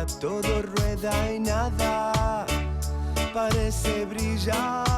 día todo rueda y nada parece brillar.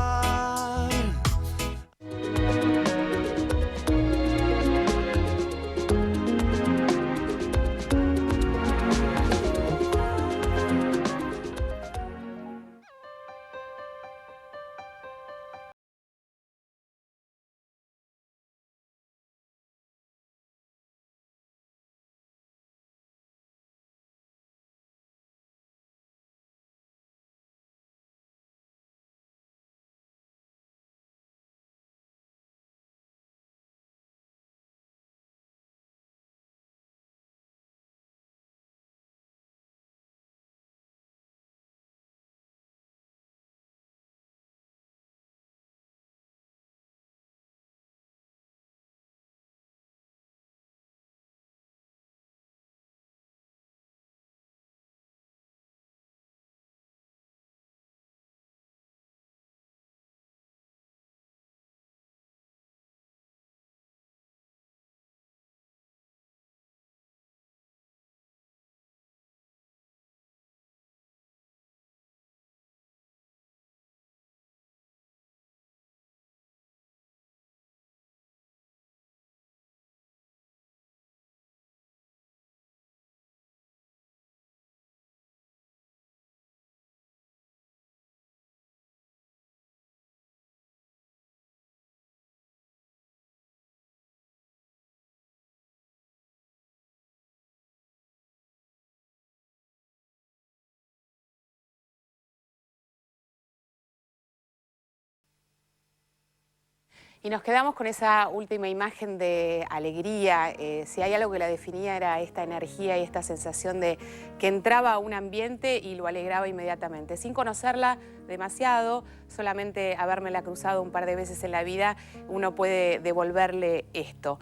Y nos quedamos con esa última imagen de alegría. Si hay algo que la definía era esta energía y esta sensación de que entraba a un ambiente y lo alegraba inmediatamente. Sin conocerla demasiado, solamente habérmela cruzado un par de veces en la vida, uno puede devolverle esto.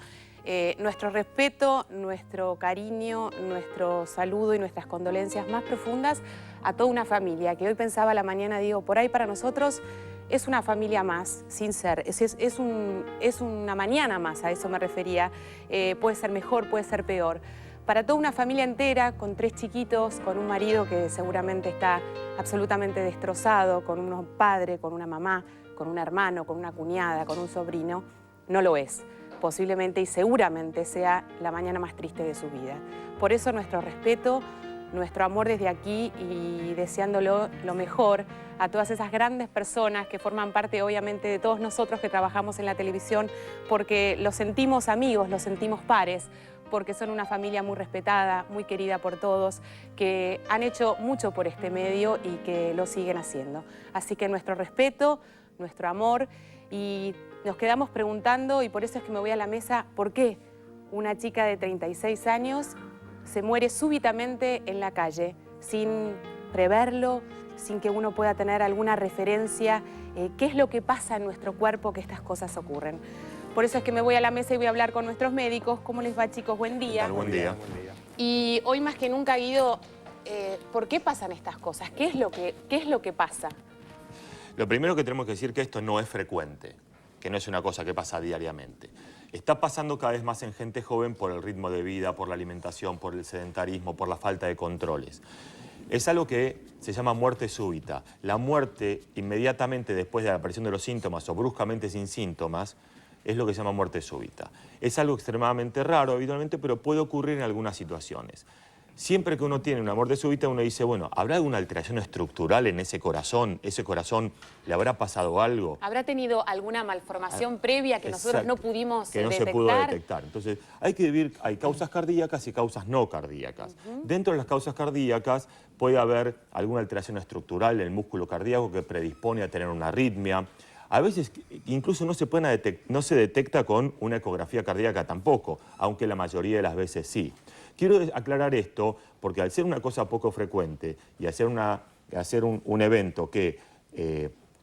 Nuestro respeto, nuestro cariño, nuestro saludo y nuestras condolencias más profundas a toda una familia que hoy pensaba a la mañana, digo, por ahí para nosotros es una familia más, sin ser, es una mañana más, a eso me refería. Puede ser mejor, puede ser peor. Para toda una familia entera, con 3 chiquitos, con un marido que seguramente está absolutamente destrozado, con un padre, con una mamá, con un hermano, con una cuñada, con un sobrino, no lo es. Posiblemente y seguramente sea la mañana más triste de su vida. Por eso nuestro respeto, nuestro amor desde aquí y deseándolo lo mejor a todas esas grandes personas que forman parte obviamente de todos nosotros que trabajamos en la televisión, porque los sentimos amigos, los sentimos pares, porque son una familia muy respetada, muy querida por todos, que han hecho mucho por este medio y que lo siguen haciendo. Así que nuestro respeto, nuestro amor, y nos quedamos preguntando, y por eso es que me voy a la mesa, ¿por qué una chica de 36 años se muere súbitamente en la calle, sin preverlo, sin que uno pueda tener alguna referencia? ¿Qué es lo que pasa en nuestro cuerpo que estas cosas ocurren? Por eso es que me voy a la mesa y voy a hablar con nuestros médicos. ¿Cómo les va, chicos? Buen día. Buen día. Y hoy más que nunca, Guido, ¿por qué pasan estas cosas? ¿Qué es lo que pasa? Lo primero que tenemos que decir es que esto no es frecuente, que no es una cosa que pasa diariamente. Está pasando cada vez más en gente joven por el ritmo de vida, por la alimentación, por el sedentarismo, por la falta de controles. Es algo que se llama muerte súbita. La muerte inmediatamente después de la aparición de los síntomas o bruscamente sin síntomas es lo que se llama muerte súbita. Es algo extremadamente raro habitualmente, pero puede ocurrir en algunas situaciones. Siempre que uno tiene una muerte súbita, uno dice, bueno, ¿habrá alguna alteración estructural en ese corazón? ¿Ese corazón le habrá pasado algo? ¿Habrá tenido alguna malformación previa que nosotros no pudimos detectar? Que no se pudo detectar. Entonces, hay que dividir, hay causas cardíacas y causas no cardíacas. Dentro de las causas cardíacas puede haber alguna alteración estructural en el músculo cardíaco que predispone a tener una arritmia. A veces incluso no se detecta con una ecografía cardíaca tampoco, aunque la mayoría de las veces sí. Quiero aclarar esto porque al ser una cosa poco frecuente y hacer un evento que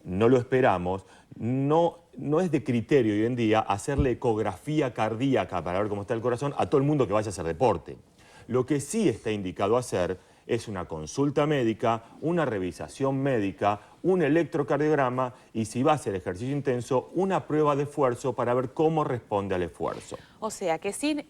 no lo esperamos, no es de criterio hoy en día hacerle ecografía cardíaca para ver cómo está el corazón a todo el mundo que vaya a hacer deporte. Lo que sí está indicado hacer es una consulta médica, una revisación médica, un electrocardiograma y, si va a hacer ejercicio intenso, una prueba de esfuerzo para ver cómo responde al esfuerzo. O sea, que sin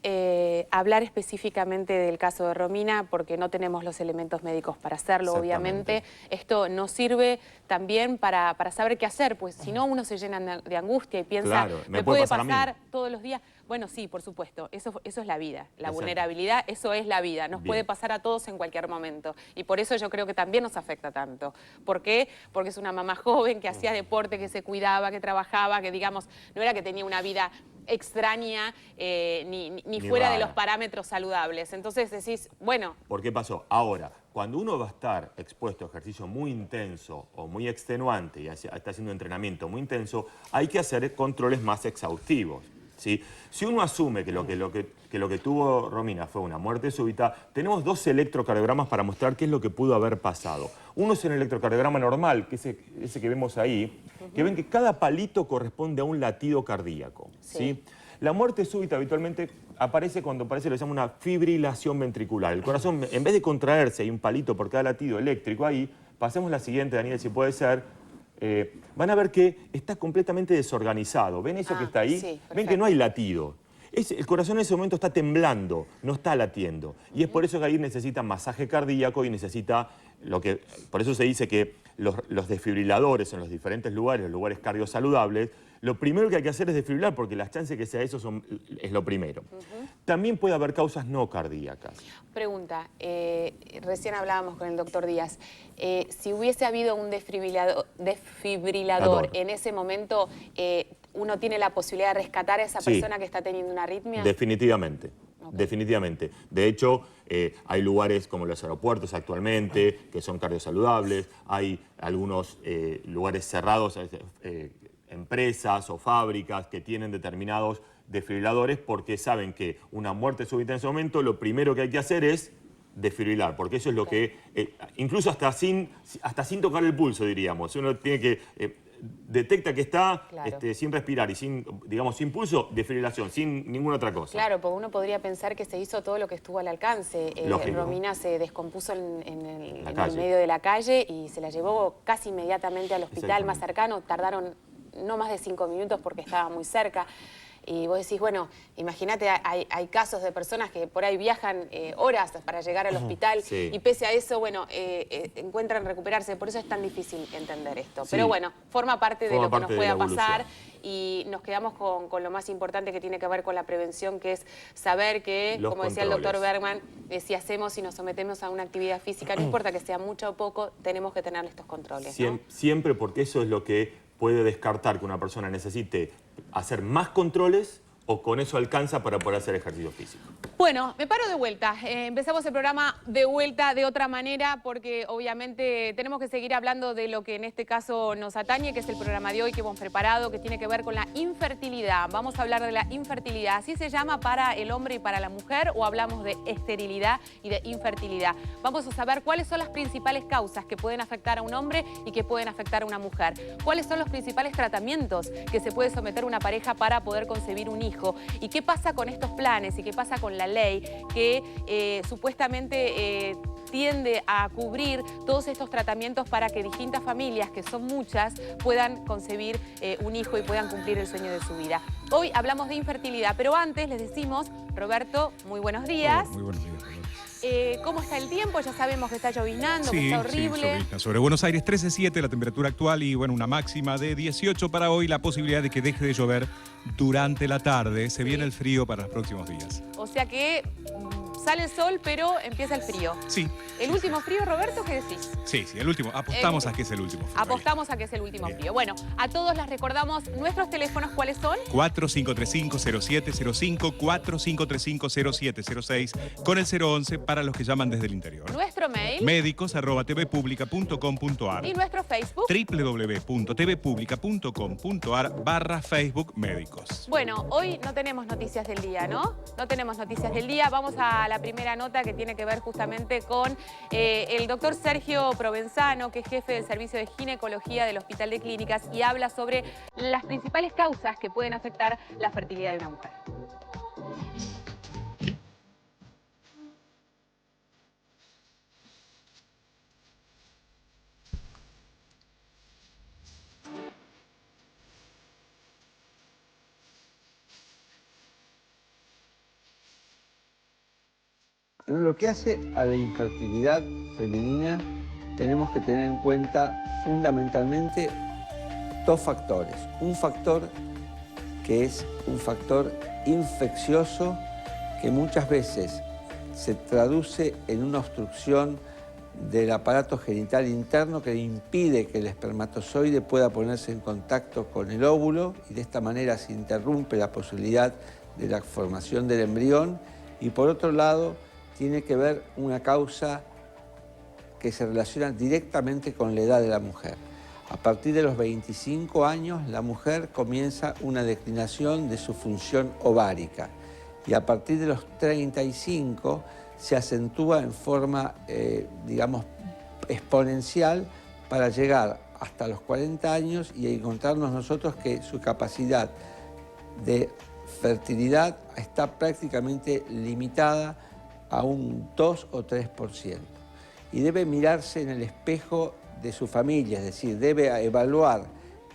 hablar específicamente del caso de Romina, porque no tenemos los elementos médicos para hacerlo, obviamente, esto nos sirve también para saber qué hacer, pues si no uno se llena de angustia y piensa, claro, me puede pasar todos los días. Bueno, sí, por supuesto, eso es la vida, la vulnerabilidad, eso es la vida, nos puede pasar a todos en cualquier momento. Y por eso yo creo que también nos afecta tanto. ¿Por qué? Porque es una mamá joven que hacía deporte, que se cuidaba, que trabajaba, que digamos, no era que tenía una vida extraña ni fuera de los parámetros saludables. Entonces decís, bueno... ¿Por qué pasó? Ahora, cuando uno va a estar expuesto a ejercicio muy intenso o muy extenuante y está haciendo un entrenamiento muy intenso, hay que hacer controles más exhaustivos, ¿sí? Si uno asume que lo que tuvo Romina fue una muerte súbita, tenemos 2 electrocardiogramas para mostrar qué es lo que pudo haber pasado. Uno es el electrocardiograma normal, que es ese que vemos ahí, que ven que cada palito corresponde a un latido cardíaco, ¿sí? La muerte súbita habitualmente aparece cuando lo que se llama una fibrilación ventricular. El corazón, en vez de contraerse, hay un palito por cada latido eléctrico ahí. Pasemos la siguiente, Daniel, si puede ser. Van a ver que está completamente desorganizado. ¿Ven eso que está ahí? Sí, ven que no hay latido. El corazón en ese momento está temblando, no está latiendo. Y es por eso que ahí necesita masaje cardíaco y necesita por eso se dice que los desfibriladores en los diferentes lugares, los lugares cardiosaludables, lo primero que hay que hacer es desfibrilar, porque las chances de que sea eso es lo primero. También puede haber causas no cardíacas. Pregunta, recién hablábamos con el doctor Díaz, si hubiese habido un desfibrilador en ese momento, ¿uno tiene la posibilidad de rescatar a esa persona que está teniendo una arritmia? Definitivamente. Definitivamente. De hecho, hay lugares como los aeropuertos actualmente que son cardiosaludables, hay algunos lugares cerrados, empresas o fábricas que tienen determinados desfibriladores porque saben que una muerte súbita en ese momento, lo primero que hay que hacer es desfibrilar, porque eso es lo que, incluso hasta sin tocar el pulso, diríamos, uno tiene que... detecta que está sin respirar y sin pulso, desfibrilación, sin ninguna otra cosa. Claro, porque uno podría pensar que se hizo todo lo que estuvo al alcance. Romina se descompuso en el medio de la calle y se la llevó casi inmediatamente al hospital más cercano. Tardaron no más de 5 minutos porque estaba muy cerca. Y vos decís, bueno, imagínate, hay casos de personas que por ahí viajan horas para llegar al hospital y pese a eso, bueno, encuentran recuperarse. Por eso es tan difícil entender esto. Pero bueno, forma parte de lo que nos pueda pasar y nos quedamos con lo más importante que tiene que ver con la prevención, que es saber que, como decía el doctor Bergman, si hacemos y nos sometemos a una actividad física, no importa que sea mucho o poco, tenemos que tener estos controles, ¿no? Siempre, porque eso es lo que puede descartar que una persona necesite hacer más controles o con eso alcanza para poder hacer ejercicio físico. Bueno, me paro de vuelta. Empezamos el programa de vuelta de otra manera porque obviamente tenemos que seguir hablando de lo que en este caso nos atañe, que es el programa de hoy que hemos preparado, que tiene que ver con la infertilidad. Vamos a hablar de la infertilidad. ¿Así se llama para el hombre y para la mujer o hablamos de esterilidad y de infertilidad? Vamos a saber cuáles son las principales causas que pueden afectar a un hombre y que pueden afectar a una mujer. Cuáles son los principales tratamientos que se puede someter una pareja para poder concebir un hijo. ¿Y qué pasa con estos planes y qué pasa con la ley que supuestamente tiende a cubrir todos estos tratamientos para que distintas familias, que son muchas, puedan concebir un hijo y puedan cumplir el sueño de su vida? Hoy hablamos de infertilidad, pero antes les decimos, Roberto, muy buenos días. Muy buenos días, Roberto. ¿Cómo está el tiempo? Ya sabemos que está lloviznando, que está horrible. Sí, sobre Buenos Aires 13,7 la temperatura actual y bueno, una máxima de 18 para hoy, la posibilidad de que deje de llover durante la tarde. Se viene el frío para los próximos días. O sea que sale el sol, pero empieza el frío. Sí. ¿El último frío, Roberto, qué decís? Sí, el último. Apostamos a que es el último frío. Apostamos a que es el último frío. Bueno, a todos les recordamos nuestros teléfonos, ¿cuáles son? 4535-0705, 4535-0706, con el 011 para los que llaman desde el interior. Nuestro mail. médicos@tvpublica.com.ar. Y nuestro Facebook. www.tvpublica.com.ar/Facebook Médicos. Bueno, hoy no tenemos noticias del día, ¿no? No tenemos noticias del día. Vamos a la primera nota que tiene que ver justamente con el doctor Sergio Provenzano, que es jefe del Servicio de Ginecología del Hospital de Clínicas y habla sobre las principales causas que pueden afectar la fertilidad de una mujer. En lo que hace a la infertilidad femenina, tenemos que tener en cuenta fundamentalmente dos factores. Un factor que es un factor infeccioso que muchas veces se traduce en una obstrucción del aparato genital interno que impide que el espermatozoide pueda ponerse en contacto con el óvulo y de esta manera se interrumpe la posibilidad de la formación del embrión. Y por otro lado, tiene que ver una causa que se relaciona directamente con la edad de la mujer. A partir de los 25 años, la mujer comienza una declinación de su función ovárica y a partir de los 35 se acentúa en forma, digamos, exponencial para llegar hasta los 40 años y encontrarnos nosotros que su capacidad de fertilidad está prácticamente limitada a un 2 o 3%. Y debe mirarse en el espejo de su familia, es decir, debe evaluar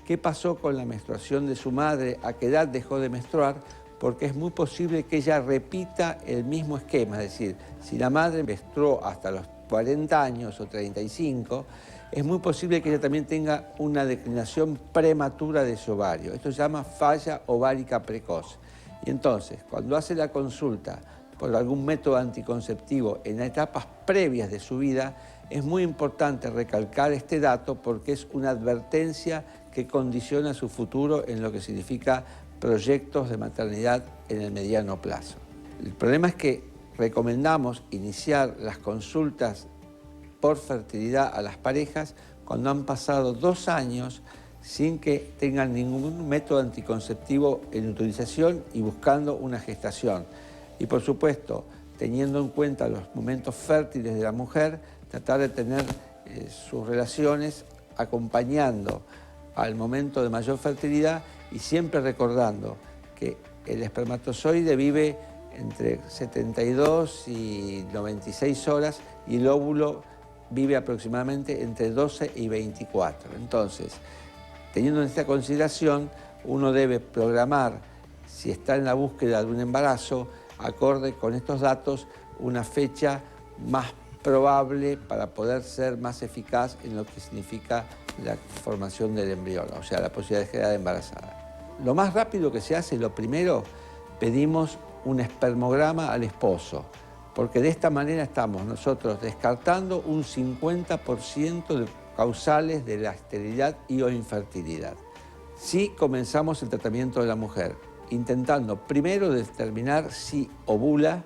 qué pasó con la menstruación de su madre, a qué edad dejó de menstruar, porque es muy posible que ella repita el mismo esquema, es decir, si la madre menstruó hasta los 40 años o 35, es muy posible que ella también tenga una declinación prematura de su ovario. Esto se llama falla ovárica precoz. Y entonces, cuando hace la consulta por algún método anticonceptivo en etapas previas de su vida, es muy importante recalcar este dato porque es una advertencia que condiciona su futuro en lo que significa proyectos de maternidad en el mediano plazo. El problema es que recomendamos iniciar las consultas por fertilidad a las parejas cuando han pasado 2 años sin que tengan ningún método anticonceptivo en utilización y buscando una gestación. Y por supuesto, teniendo en cuenta los momentos fértiles de la mujer, tratar de tener sus relaciones acompañando al momento de mayor fertilidad y siempre recordando que el espermatozoide vive entre 72 y 96 horas y el óvulo vive aproximadamente entre 12 y 24. Entonces, teniendo en esta consideración, uno debe programar, si está en la búsqueda de un embarazo, acorde con estos datos, una fecha más probable para poder ser más eficaz en lo que significa la formación del embrión, o sea, la posibilidad de quedar embarazada. Lo más rápido que se hace, lo primero, pedimos un espermograma al esposo, porque de esta manera estamos nosotros descartando un 50% de causales de la esterilidad y o infertilidad. Si comenzamos el tratamiento de la mujer, intentando primero determinar si ovula,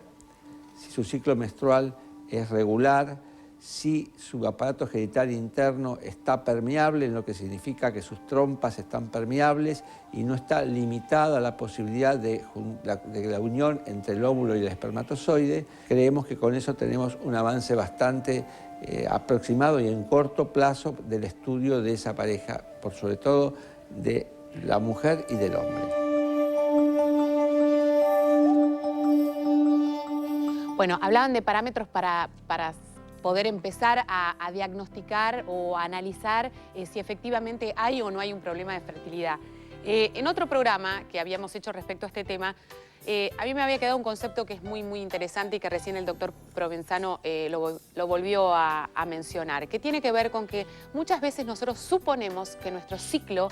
si su ciclo menstrual es regular, si su aparato genital interno está permeable, en lo que significa que sus trompas están permeables y no está limitada la posibilidad de la unión entre el óvulo y el espermatozoide, creemos que con eso tenemos un avance bastante aproximado y en corto plazo del estudio de esa pareja, por sobre todo de la mujer y del hombre. Bueno, hablaban de parámetros para poder empezar a diagnosticar o a analizar si efectivamente hay o no hay un problema de fertilidad. En otro programa que habíamos hecho respecto a este tema, a mí me había quedado un concepto que es muy interesante y que recién el doctor Provenzano lo volvió a mencionar, que tiene que ver con que muchas veces nosotros suponemos que nuestro ciclo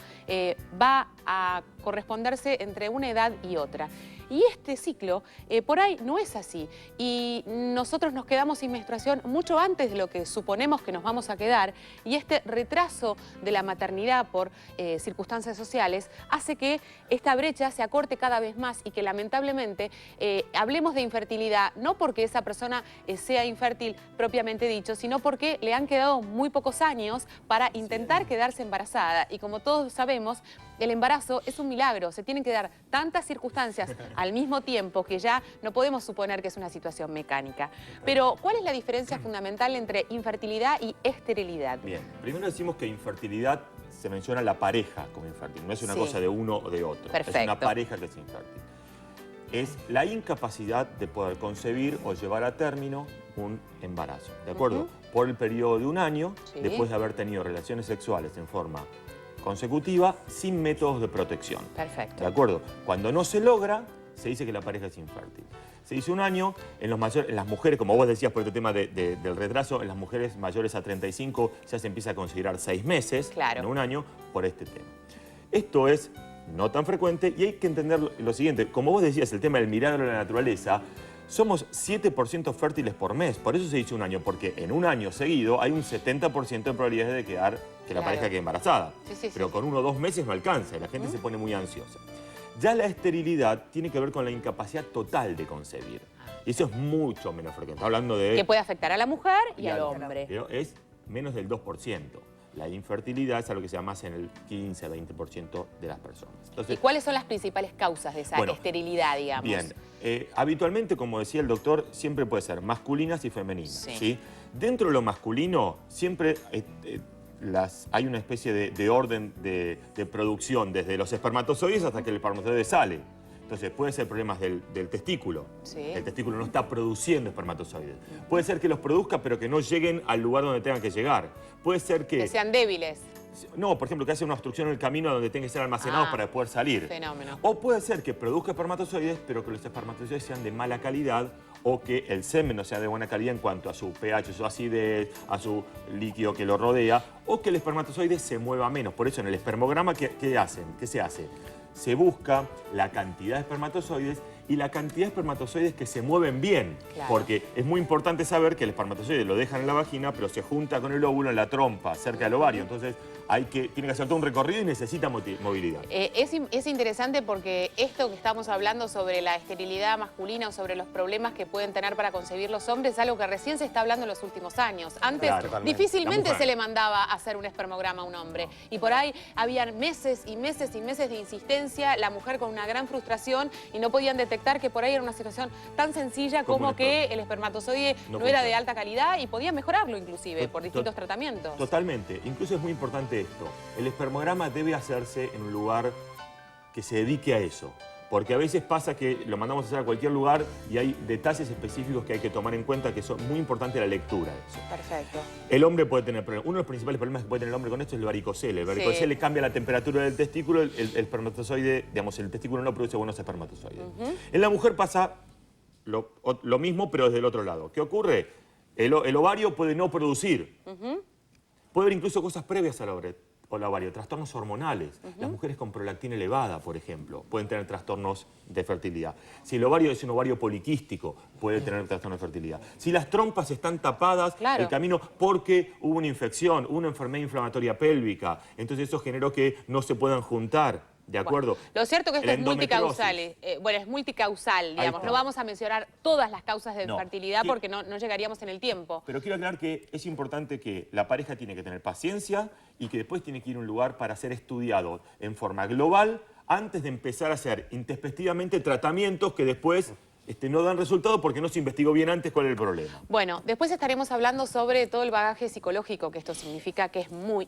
va a corresponderse entre una edad y otra. Y este ciclo por ahí no es así y nosotros nos quedamos sin menstruación mucho antes de lo que suponemos que nos vamos a quedar y este retraso de la maternidad por circunstancias sociales hace que esta brecha se acorte cada vez más y que lamentablemente hablemos de infertilidad no porque esa persona sea infértil propiamente dicho, sino porque le han quedado muy pocos años para intentar quedarse embarazada y como todos sabemos, el embarazo es un milagro, se tienen que dar tantas circunstancias al mismo tiempo que ya no podemos suponer que es una situación mecánica. Pero, ¿cuál es la diferencia fundamental entre infertilidad y esterilidad? Bien, primero decimos que infertilidad se menciona la pareja como infértil, no es una cosa de uno o de otro. Perfecto. Es una pareja que es infértil. Es la incapacidad de poder concebir o llevar a término un embarazo, ¿de acuerdo? Por el periodo de un año, después de haber tenido relaciones sexuales en forma consecutiva, sin métodos de protección. Perfecto. ¿De acuerdo? Cuando no se logra, se dice que la pareja es infértil. Se dice un año, en las mujeres, como vos decías por este tema del retraso, en las mujeres mayores a 35 ya se empieza a considerar 6 meses, claro, no un año, por este tema. Esto es no tan frecuente y hay que entender lo siguiente. Como vos decías, el tema del milagro de la naturaleza, somos 7% fértiles por mes. Por eso se dice un año, porque en un año seguido hay un 70% de probabilidades de que la pareja quede embarazada. Pero con 1 o 2 meses no alcanza y la gente se pone muy ansiosa. Ya la esterilidad tiene que ver con la incapacidad total de concebir. Y eso es mucho menos frecuente. Hablando de... Que puede afectar a la mujer y al hombre. Pero es menos del 2%. La infertilidad es algo que se da más en el 15-20% de las personas. Entonces, ¿y cuáles son las principales causas de esa esterilidad, digamos? Bien, habitualmente, como decía el doctor, siempre puede ser masculinas y femeninas. ¿Sí? Dentro de lo masculino siempre hay una especie de orden de producción, desde los espermatozoides hasta que el espermatozoide sale. Entonces, puede ser problemas del testículo. El testículo no está produciendo espermatozoides. Puede ser que los produzca, pero que no lleguen al lugar donde tengan que llegar. Puede ser que sean débiles. No, por ejemplo, que haya una obstrucción en el camino donde tienen que ser almacenados para poder salir. Fenómeno. O puede ser que produzca espermatozoides, pero que los espermatozoides sean de mala calidad o que el semen no sea de buena calidad en cuanto a su pH, su acidez, a su líquido que lo rodea, o que el espermatozoide se mueva menos. Por eso en el espermograma, ¿qué se hace? Se busca la cantidad de espermatozoides y la cantidad de espermatozoides que se mueven bien. Claro. Porque es muy importante saber que el espermatozoide lo dejan en la vagina, pero se junta con el óvulo en la trompa, cerca del ovario. Entonces, tiene que hacer todo un recorrido y necesita movilidad. Es interesante porque esto que estamos hablando sobre la esterilidad masculina o sobre los problemas que pueden tener para concebir los hombres es algo que recién se está hablando en los últimos años. Antes difícilmente se le mandaba a hacer un espermograma a un hombre. Y por ahí habían meses y meses y meses de insistencia, la mujer con una gran frustración y no podían detectar que por ahí era una situación tan sencilla como que el espermatozoide no era de alta calidad y podían mejorarlo inclusive por distintos tratamientos. Totalmente. Incluso es muy importante esto. El espermograma debe hacerse en un lugar que se dedique a eso. Porque a veces pasa que lo mandamos a hacer a cualquier lugar y hay detalles específicos que hay que tomar en cuenta que son muy importantes la lectura de eso. Perfecto. El hombre puede tener problemas. Uno de los principales problemas que puede tener el hombre con esto es el varicocele. El varicocele cambia la temperatura del testículo, el espermatozoide, digamos, el testículo no produce buenos espermatozoides. En la mujer pasa lo mismo, pero desde el otro lado. ¿Qué ocurre? El ovario puede no producir. Puede haber incluso cosas previas al ovario, trastornos hormonales. Las mujeres con prolactina elevada, por ejemplo, pueden tener trastornos de fertilidad. Si el ovario es un ovario poliquístico, puede tener trastornos de fertilidad. Si las trompas están tapadas, el camino porque hubo una infección, una enfermedad inflamatoria pélvica, entonces eso generó que no se puedan juntar. ¿De acuerdo? Bueno, lo cierto que esto es multicausal. Es multicausal, digamos. No vamos a mencionar todas las causas de infertilidad porque no llegaríamos en el tiempo. Pero quiero aclarar que es importante que la pareja tiene que tener paciencia y que después tiene que ir a un lugar para ser estudiado en forma global antes de empezar a hacer intempestivamente tratamientos que después no dan resultado porque no se investigó bien antes cuál es el problema. Bueno, después estaremos hablando sobre todo el bagaje psicológico que esto significa, que es muy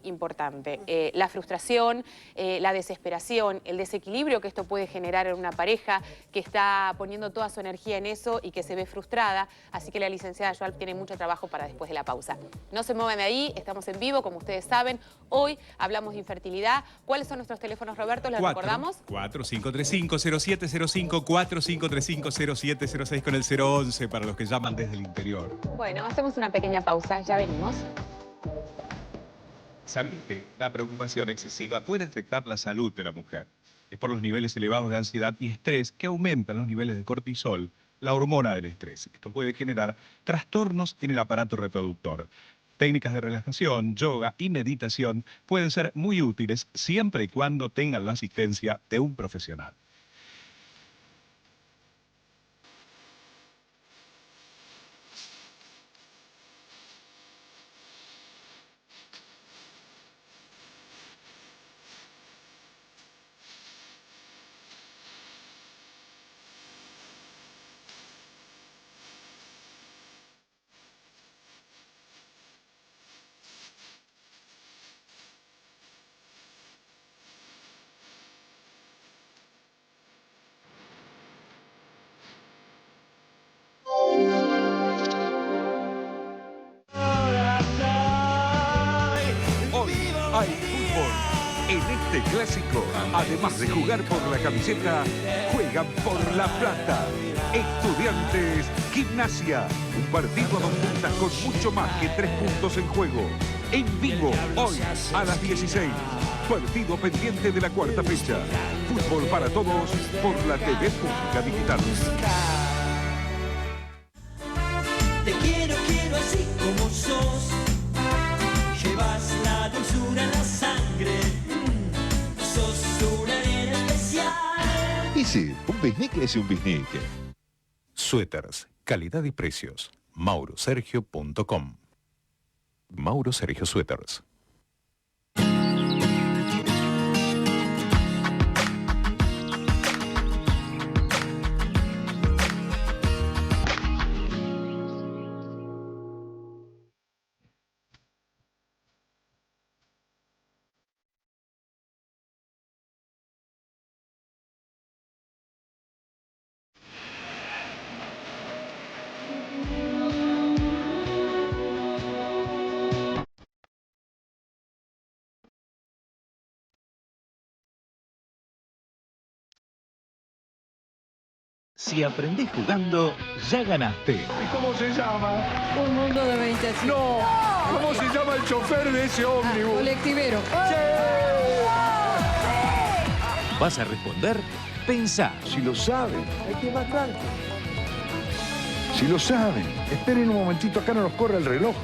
importante. La frustración, la desesperación, el desequilibrio que esto puede generar en una pareja que está poniendo toda su energía en eso y que se ve frustrada. Así que la licenciada Joal tiene mucho trabajo para después de la pausa. No se muevan de ahí, estamos en vivo, como ustedes saben. Hoy hablamos de infertilidad. ¿Cuáles son nuestros teléfonos, Roberto? ¿Los recordamos? 4535-0705, 4535-0706 con el 011 para los que llaman desde el interior. Bueno, hacemos una pequeña pausa, ya venimos. ¿Sabes que la preocupación excesiva puede afectar la salud de la mujer? Es por los niveles elevados de ansiedad y estrés que aumentan los niveles de cortisol, la hormona del estrés. Esto puede generar trastornos en el aparato reproductor. Técnicas de relajación, yoga y meditación pueden ser muy útiles siempre y cuando tengan la asistencia de un profesional. Hay fútbol. En este clásico, además de jugar por la camiseta, juegan por la plata. Estudiantes Gimnasia. Un partido a 2 puntas con mucho más que 3 puntos en juego. En vivo, hoy a las 16. Partido pendiente de la cuarta fecha. Fútbol para todos por la TV Pública Digital. Te quiero, quiero así como sos. Llevas la dulzura en la sangre. Sos una nena especial. Y sí, un bisnique es un bisnique. Suéteres, calidad y precios. maurosergio.com. Mauro Sergio Suéteres. Si aprendés jugando, ya ganaste. ¿Y cómo se llama? Un mundo de 20 años. ¡No! ¿Cómo se llama el chofer de ese ómnibus? Colectivero. ¿Vas a responder? Pensá. Si lo saben. Hay que más tranqui. Si lo saben. Esperen un momentito, acá no nos corre el reloj.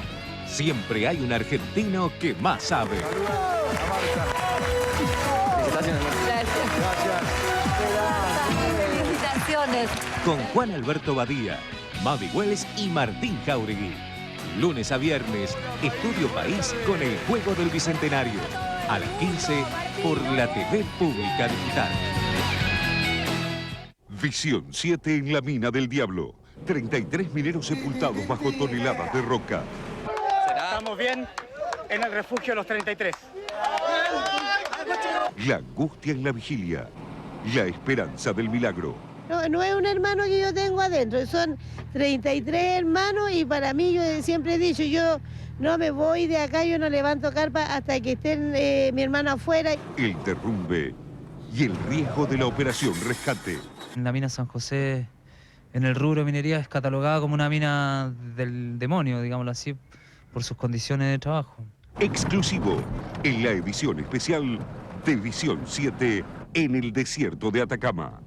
Siempre hay un argentino que más sabe. Felicitaciones. Con Juan Alberto Badía, Mavi Wells y Martín Jauregui. Lunes a viernes, Estudio País con el Juego del Bicentenario. A las 15 por la TV Pública Digital. Visión 7 en la Mina del Diablo. 33 mineros sepultados bajo toneladas de roca. Estamos bien en el refugio Los 33. La angustia en la vigilia. La esperanza del milagro. No es un hermano que yo tengo adentro, son 33 hermanos y para mí yo siempre he dicho, yo no me voy de acá, yo no levanto carpa hasta que estén mi hermano afuera. El derrumbe y el riesgo de la operación rescate. La mina San José en el rubro de minería es catalogada como una mina del demonio, digámoslo así, por sus condiciones de trabajo. Exclusivo en la edición especial de Visión 7 en el desierto de Atacama.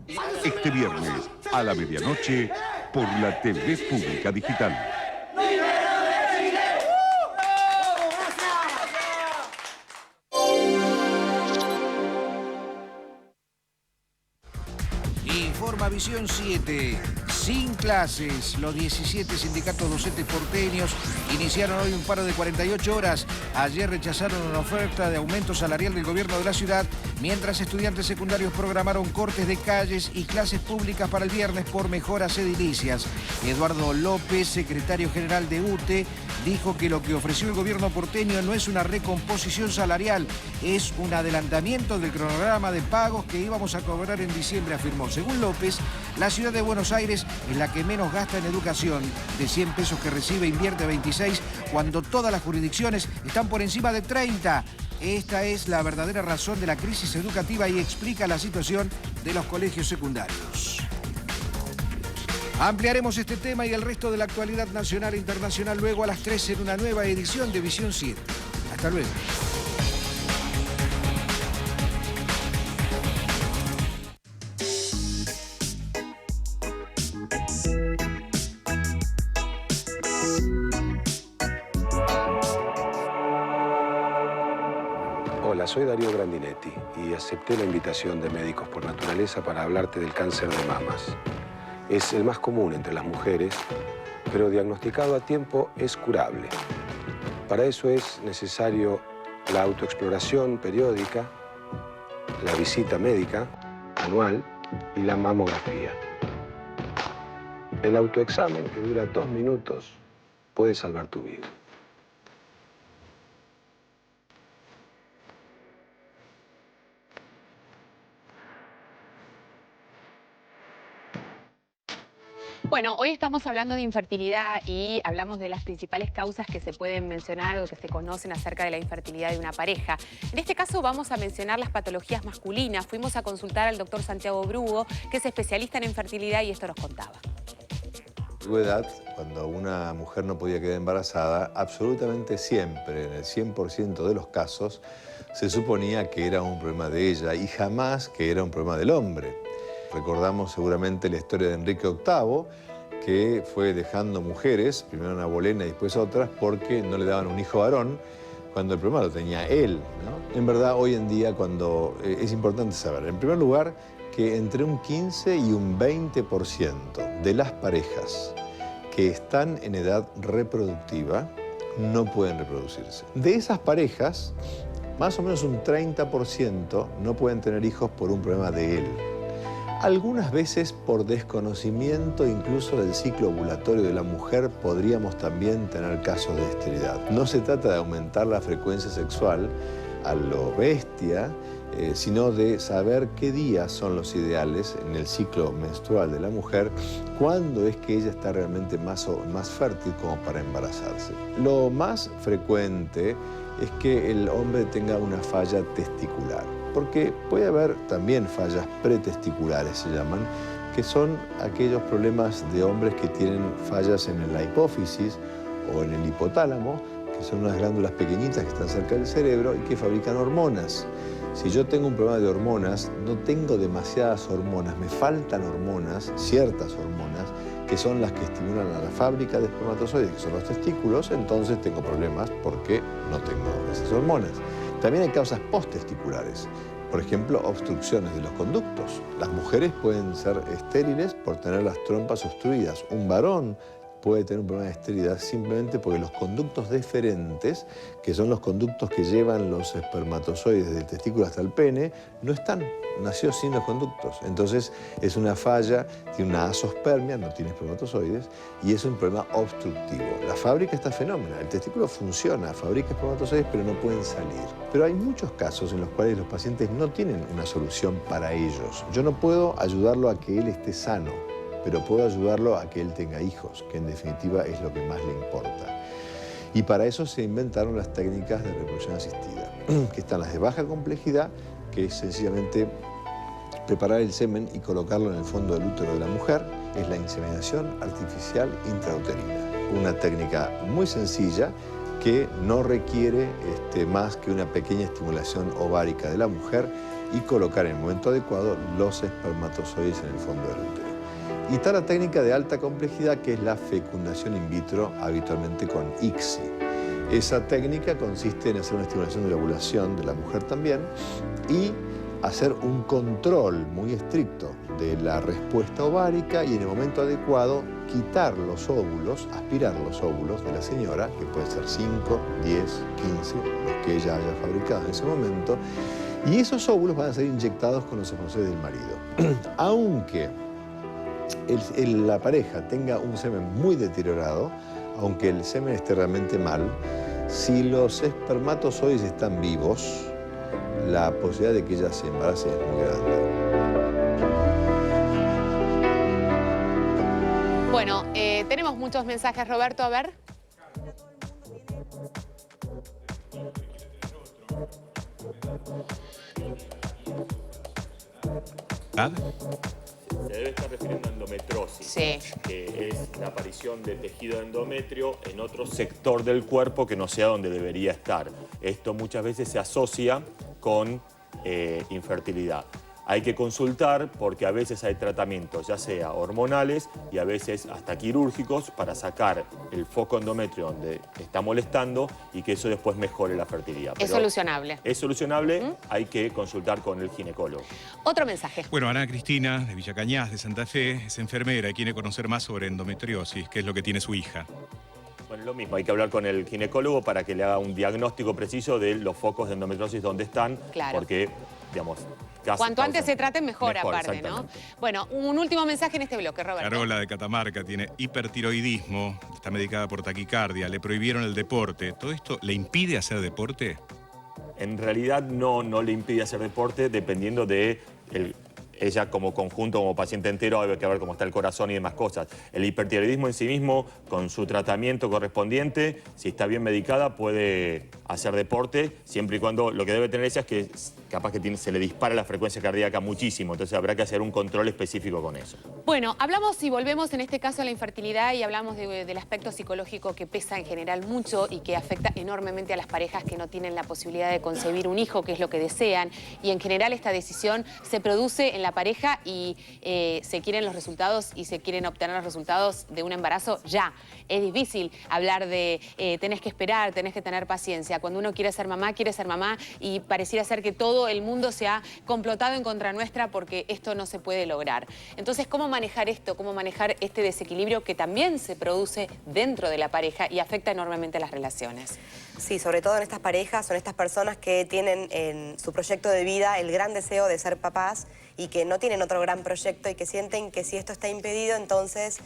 Este viernes a la medianoche por la TV Pública Digital. Informa Visión 7. Sin clases, los 17 sindicatos docentes porteños iniciaron hoy un paro de 48 horas. Ayer rechazaron una oferta de aumento salarial del gobierno de la ciudad, mientras estudiantes secundarios programaron cortes de calles y clases públicas para el viernes por mejoras edilicias. Eduardo López, secretario general de UTE, dijo que lo que ofreció el gobierno porteño no es una recomposición salarial, es un adelantamiento del cronograma de pagos que íbamos a cobrar en diciembre, afirmó. Según López, la ciudad de Buenos Aires es la que menos gasta en educación. De 100 pesos que recibe, invierte 26, cuando todas las jurisdicciones están por encima de 30. Esta es la verdadera razón de la crisis educativa y explica la situación de los colegios secundarios. Ampliaremos este tema y el resto de la actualidad nacional e internacional luego a las 13 en una nueva edición de Visión 7. Hasta luego. Hola, soy Darío Grandinetti y acepté la invitación de Médicos por Naturaleza para hablarte del cáncer de mamas. Es el más común entre las mujeres, pero diagnosticado a tiempo es curable. Para eso es necesario la autoexploración periódica, la visita médica anual y la mamografía. El autoexamen, que dura 2 minutos, puede salvar tu vida. Bueno, hoy estamos hablando de infertilidad y hablamos de las principales causas que se pueden mencionar o que se conocen acerca de la infertilidad de una pareja. En este caso vamos a mencionar las patologías masculinas. Fuimos a consultar al doctor Santiago Brugo, que es especialista en infertilidad, y esto nos contaba. A su edad, cuando una mujer no podía quedar embarazada, absolutamente siempre, en el 100% de los casos, se suponía que era un problema de ella y jamás que era un problema del hombre. Recordamos seguramente la historia de Enrique VIII, que fue dejando mujeres, primero una bolena y después otras, porque no le daban un hijo varón, cuando el problema lo tenía él, ¿no? En verdad, hoy en día, es importante saber, en primer lugar, que entre un 15 y un 20% de las parejas que están en edad reproductiva no pueden reproducirse. De esas parejas, más o menos un 30% no pueden tener hijos por un problema de él. Algunas veces por desconocimiento incluso del ciclo ovulatorio de la mujer podríamos también tener casos de esterilidad. No se trata de aumentar la frecuencia sexual a lo bestia, sino de saber qué días son los ideales en el ciclo menstrual de la mujer, cuándo es que ella está realmente más fértil como para embarazarse. Lo más frecuente es que el hombre tenga una falla testicular, porque puede haber también fallas pretesticulares, se llaman, que son aquellos problemas de hombres que tienen fallas en la hipófisis o en el hipotálamo, que son unas glándulas pequeñitas que están cerca del cerebro y que fabrican hormonas. Si yo tengo un problema de hormonas, no tengo demasiadas hormonas, me faltan hormonas, ciertas hormonas, que son las que estimulan a la fábrica de espermatozoides, que son los testículos, entonces tengo problemas porque no tengo esas hormonas. También hay causas posttesticulares, por ejemplo, obstrucciones de los conductos. Las mujeres pueden ser estériles por tener las trompas obstruidas. Un varón puede tener un problema de esterilidad simplemente porque los conductos deferentes, que son los conductos que llevan los espermatozoides desde el testículo hasta el pene, no están, nació sin los conductos. Entonces es una falla, tiene una azospermia, no tiene espermatozoides, y es un problema obstructivo. La fábrica está fenómena, el testículo funciona, fabrica espermatozoides, pero no pueden salir. Pero hay muchos casos en los cuales los pacientes no tienen una solución para ellos. Yo no puedo ayudarlo a que él esté sano, pero puedo ayudarlo a que él tenga hijos, que en definitiva es lo que más le importa. Y para eso se inventaron las técnicas de reproducción asistida, que están las de baja complejidad, que es sencillamente preparar el semen y colocarlo en el fondo del útero de la mujer, es la inseminación artificial intrauterina. Una técnica muy sencilla que no requiere más que una pequeña estimulación ovárica de la mujer y colocar en el momento adecuado los espermatozoides en el fondo del útero. Y está la técnica de alta complejidad, que es la fecundación in vitro, habitualmente con ICSI. Esa técnica consiste en hacer una estimulación de la ovulación de la mujer también y hacer un control muy estricto de la respuesta ovárica y en el momento adecuado quitar los óvulos, aspirar los óvulos de la señora, que puede ser 5, 10, 15, los que ella haya fabricado en ese momento, y esos óvulos van a ser inyectados con los espermatozoides del marido. Aunque la pareja tenga un semen muy deteriorado, aunque el semen esté realmente mal, si los espermatozoides están vivos, la posibilidad de que ella se embarace es muy grande. Bueno, tenemos muchos mensajes, Roberto, a ver. Se debe estar refiriendo a endometriosis, sí, que es la aparición de tejido endometrio en otro sector del cuerpo que no sea donde debería estar. Esto muchas veces se asocia con infertilidad. Hay que consultar porque a veces hay tratamientos, ya sea hormonales y a veces hasta quirúrgicos, para sacar el foco endometrio donde está molestando y que eso después mejore la fertilidad. Es solucionable. Es solucionable, hay que consultar con el ginecólogo. Otro mensaje. Bueno, Ana Cristina, de Villa Cañas, de Santa Fe, es enfermera y quiere conocer más sobre endometriosis, que es lo que tiene su hija. Bueno, lo mismo, hay que hablar con el ginecólogo para que le haga un diagnóstico preciso de los focos de endometriosis donde están, claro, porque, digamos, cuanto antes se traten, mejor aparte, ¿no? Bueno, un último mensaje en este bloque, Roberto. Carola de Catamarca tiene hipertiroidismo, está medicada por taquicardia, le prohibieron el deporte. ¿Todo esto le impide hacer deporte? En realidad no le impide hacer deporte, dependiendo de ella como conjunto, como paciente entero, hay que ver cómo está el corazón y demás cosas. El hipertiroidismo en sí mismo, con su tratamiento correspondiente, si está bien medicada, puede hacer deporte, siempre y cuando lo que debe tener ella es que capaz que se le dispara la frecuencia cardíaca muchísimo, entonces habrá que hacer un control específico con eso. Bueno, hablamos y volvemos en este caso a la infertilidad y hablamos del aspecto psicológico que pesa en general mucho y que afecta enormemente a las parejas que no tienen la posibilidad de concebir un hijo, que es lo que desean, y en general esta decisión se produce en la pareja y se quieren los resultados y se quieren obtener los resultados de un embarazo ya. Es difícil hablar de tenés que esperar, tenés que tener paciencia. Cuando uno quiere ser mamá y pareciera ser que todo el mundo se ha complotado en contra nuestra porque esto no se puede lograr. Entonces, ¿cómo manejar esto? ¿Cómo manejar este desequilibrio que también se produce dentro de la pareja y afecta enormemente las relaciones? Sí, sobre todo en estas parejas, son estas personas que tienen en su proyecto de vida el gran deseo de ser papás y que no tienen otro gran proyecto y que sienten que si esto está impedido, entonces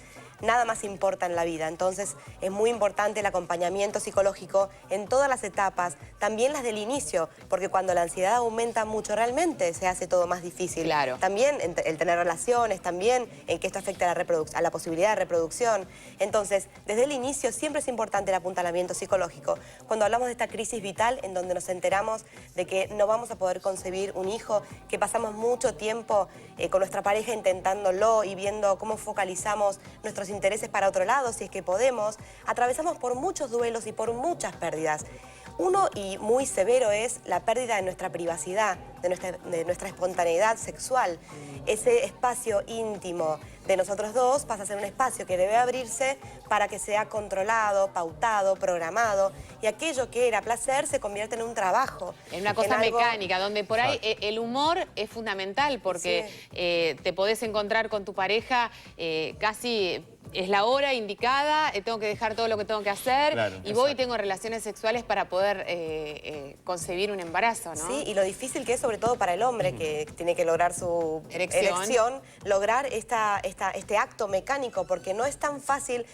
nada más importa en la vida. Entonces es muy importante el acompañamiento psicológico en todas las etapas, también las del inicio, porque cuando la ansiedad aumenta mucho realmente se hace todo más difícil. Claro. También el tener relaciones, también en que esto afecta a la posibilidad de reproducción. Entonces, desde el inicio siempre es importante el apuntalamiento psicológico. Cuando hablamos de esta crisis vital en donde nos enteramos de que no vamos a poder concebir un hijo, que pasamos mucho tiempo con nuestra pareja intentándolo y viendo cómo focalizamos nuestros intereses para otro lado, si es que podemos, atravesamos por muchos duelos y por muchas pérdidas. Uno, y muy severo, es la pérdida de nuestra privacidad, de nuestra espontaneidad sexual. Ese espacio íntimo de nosotros dos pasa a ser un espacio que debe abrirse para que sea controlado, pautado, programado, y aquello que era placer se convierte en un trabajo. En una cosa mecánica, donde por ahí el humor es fundamental, porque te podés encontrar con tu pareja casi... Es la hora indicada, tengo que dejar todo lo que tengo que hacer y voy y tengo relaciones sexuales para poder concebir un embarazo, ¿no? Sí, y lo difícil que es sobre todo para el hombre que tiene que lograr su erección lograr este acto mecánico, porque no es tan fácil